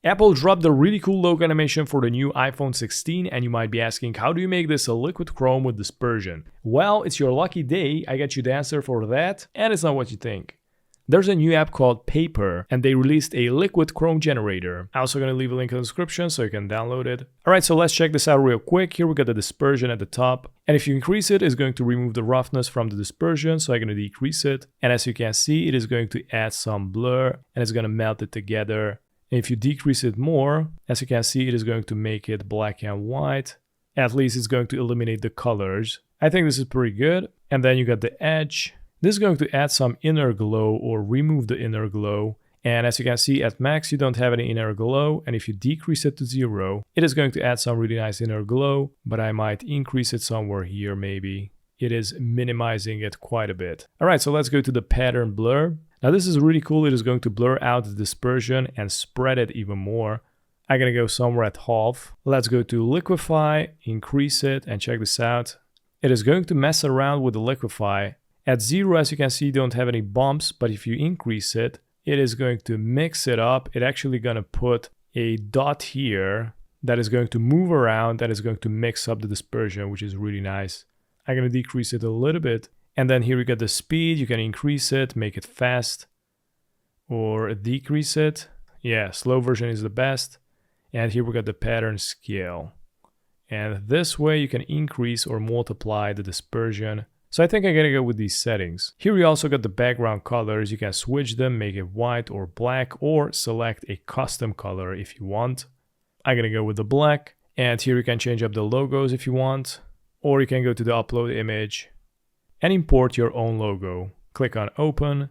Apple dropped a really cool logo animation for the new iPhone 16, and you might be asking, how do you make this a liquid chrome with dispersion? Well, it's your lucky day. I got you the answer for that, and it's not what you think. There's a new app called Paper, and they released a liquid chrome generator. I'm also going to leave a link in the description so you can download it. Alright, so let's check this out real quick. Here we got the dispersion at the top, and if you increase it, it's going to remove the roughness from the dispersion, so I'm going to decrease it. And as you can see, it is going to add some blur, and it's going to melt it together. And if you decrease it more, as you can see, it is going to make it black and white. At least it's going to eliminate the colors. I think this is pretty good. And then you got the edge. This is going to add some inner glow or remove the inner glow. And as you can see, at max, you don't have any inner glow. And if you decrease it to 0, it is going to add some really nice inner glow. But I might increase it somewhere here maybe. It is minimizing it quite a bit. All right, so let's go to the pattern blur. Now this is really cool. It is going to blur out the dispersion and spread it even more. I'm going to go somewhere at half. Let's go to liquify, increase it, and check this out. It is going to mess around with the liquify. At 0, as you can see, you don't have any bumps, but if you increase it, it is going to mix it up. It's actually going to put a dot here that is going to move around, that is going to mix up the dispersion, which is really nice. I'm going to decrease it a little bit. And then here we got the speed. You can increase it, make it fast, or decrease it. Yeah, slow version is the best. And here we got the pattern scale. And this way you can increase or multiply the dispersion. So I think I'm gonna go with these settings. Here we also got the background colors. You can switch them, make it white or black, or select a custom color if you want. I'm gonna go with the black. And here you can change up the logos if you want. Or you can go to the upload image and import your own logo. Click on open,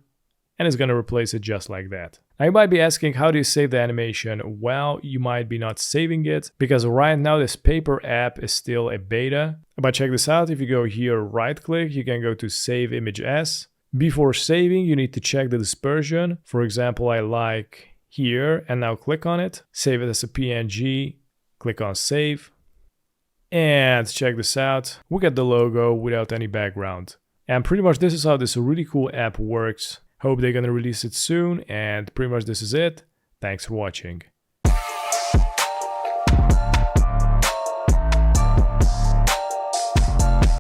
and it's gonna replace it just like that. Now you might be asking, how do you save the animation? Well, you might be not saving it because right now this Paper app is still a beta. But check this out, if you go here, right click, you can go to save image as. Before saving, you need to check the dispersion. For example, I like here, and now click on it, save it as a PNG, click on save. And check this out, we get the logo without any background. And pretty much this is how this really cool app works. Hope they're gonna release it soon, and pretty much this is it. Thanks for watching.